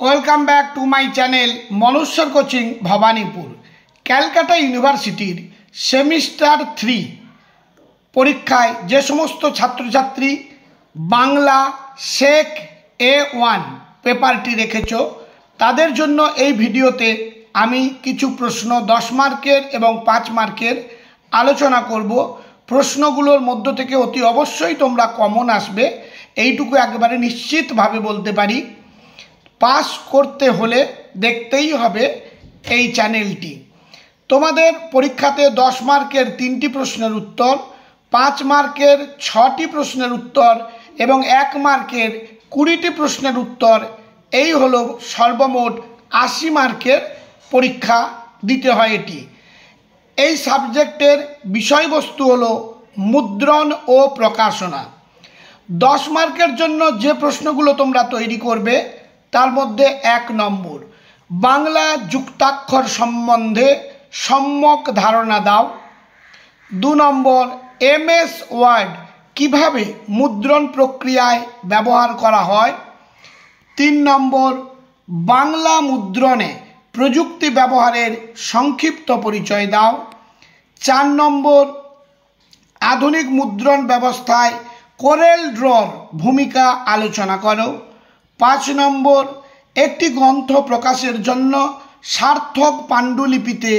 Welcome back to my channel মনুষ্য coaching Bhabanipur. Calcutta ইউনিভার্সিটির semester 3 পরীক্ষায় যে সমস্ত ছাত্রছাত্রী বাংলা শেখ A1 পেপারটি রেখেছ তাদের জন্য এই ভিডিওতে আমি কিছু প্রশ্ন 10 মার্কের এবং 5 মার্কের আলোচনা করব। প্রশ্নগুলোর মধ্য থেকে অতি অবশ্যই তোমরা কমন আসবে, এইটুকু একেবারে নিশ্চিতভাবে বলতে পারি। পাস করতে হলে দেখতেই হবে এই চ্যানেলটি। তোমাদের পরীক্ষাতে 10 মার্কের 3টি প্রশ্নের উত্তর, 5 মার্কের 6টি প্রশ্নের উত্তর এবং 1 মার্কের 20টি প্রশ্নের উত্তর, এই হলো সর্বমোট 80 মার্কের পরীক্ষা দিতে হয় এটি। এই সাবজেক্টের বিষয়বস্তু হলো মুদ্রণ ও প্রকাশনা। 10 মার্কের জন্য যে প্রশ্নগুলো তোমরা তৈরি করবে তার মধ্যে 1 নম্বর, বাংলা যুক্তাক্ষর সম্বন্ধে সম্যক ধারণা দাও। 2 নম্বর, MS ওয়ার্ড কিভাবে মুদ্রণ প্রক্রিয়ায় ব্যবহার করা হয়। 3 নম্বর, বাংলা মুদ্রণে প্রযুক্তি ব্যবহারের সংক্ষিপ্ত পরিচয় দাও। 4 নম্বর, আধুনিক মুদ্রণ ব্যবস্থায় কোরেল ড্রর ভূমিকা আলোচনা করো। 5 নম্বর, একটি গ্রন্থ প্রকাশের জন্য সার্থক পাণ্ডুলিপিতে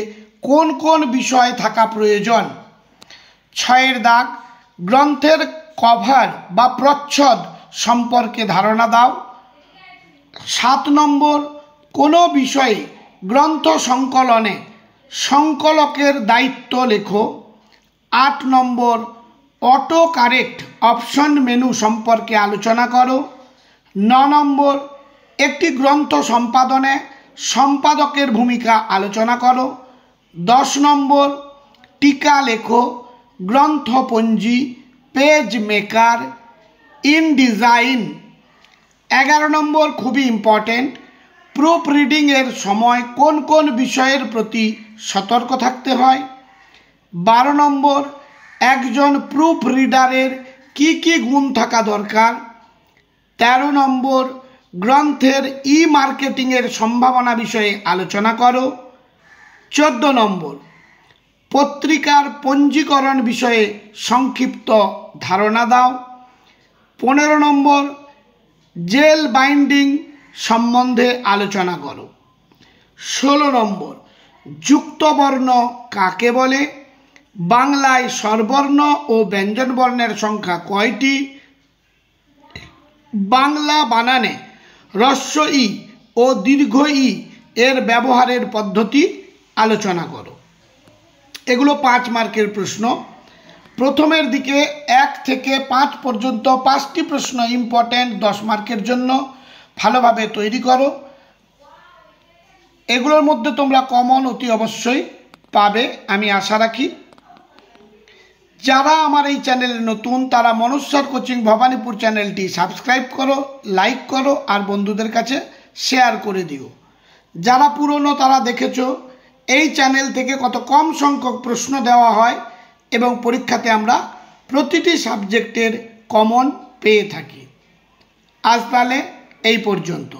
কোন কোন বিষয় থাকা প্রয়োজন। 6 দাগ, গ্রন্থের কভার বা প্রচ্ছদ সম্পর্কে ধারণা দাও। 7 নম্বর, কোনো বিষয়ে গ্রন্থ সংকলনে সংকলকের দায়িত্ব লেখো। 8 নম্বর, অটো কারেক্ট অপশন মেনু সম্পর্কে আলোচনা করো। 9 নম্বর, একটি গ্রন্থ সম্পাদনে সম্পাদকের ভূমিকা আলোচনা করো। 10 নম্বর, টিকা লেখো, গ্রন্থপঞ্জি, পেজ মেকার, ইন ডিজাইন। 11 নম্বর, খুবই ইম্পর্টেন্ট, প্রুফ রিডিংয়ের সময় কোন কোন বিষয়ের প্রতি সতর্ক থাকতে হয়। 12 নম্বর, একজন প্রুফ রিডারের কি কি গুণ থাকা দরকার। 13 নম্বর, গ্রন্থের মার্কেটিংয়ের সম্ভাবনা বিষয়ে আলোচনা করো। 14 নম্বর, পত্রিকার পঞ্জীকরণ বিষয়ে সংক্ষিপ্ত ধারণা দাও। 15 নম্বর, জেল বাইন্ডিং সম্বন্ধে আলোচনা করো। 16 নম্বর, যুক্তবর্ণ কাকে বলে, বাংলায় স্বরবর্ণ ও ব্যঞ্জনবর্ণের সংখ্যা কয়টি, বাংলা বানানে হ্রস্ব ই ও দীর্ঘ ই এর ব্যবহারের পদ্ধতি আলোচনা করো। এগুলো 5 মার্কের প্রশ্ন। প্রথমের দিকে 1 থেকে 5 পর্যন্ত 5টি প্রশ্ন ইম্পর্টেন্ট 10 মার্কের জন্য, ভালোভাবে তৈরি করো। এগুলোর মধ্যে তোমরা কমন অতি অবশ্যই পাবে আমি আশা রাখি। যারা আমার এই চ্যানেলে নতুন তারা মনুষ্য কোচিং ভবানীপুর চ্যানেলটি সাবস্ক্রাইব করো, লাইক করো আর বন্ধুদের কাছে শেয়ার করে দিও। যারা পুরনো তারা দেখেছো এই চ্যানেল থেকে কত কম সংখ্যক প্রশ্ন দেওয়া হয় এবং পরীক্ষাতে আমরা প্রতিটি সাবজেক্টের কমন পেয়ে থাকি। আজ তাহলে এই পর্যন্ত।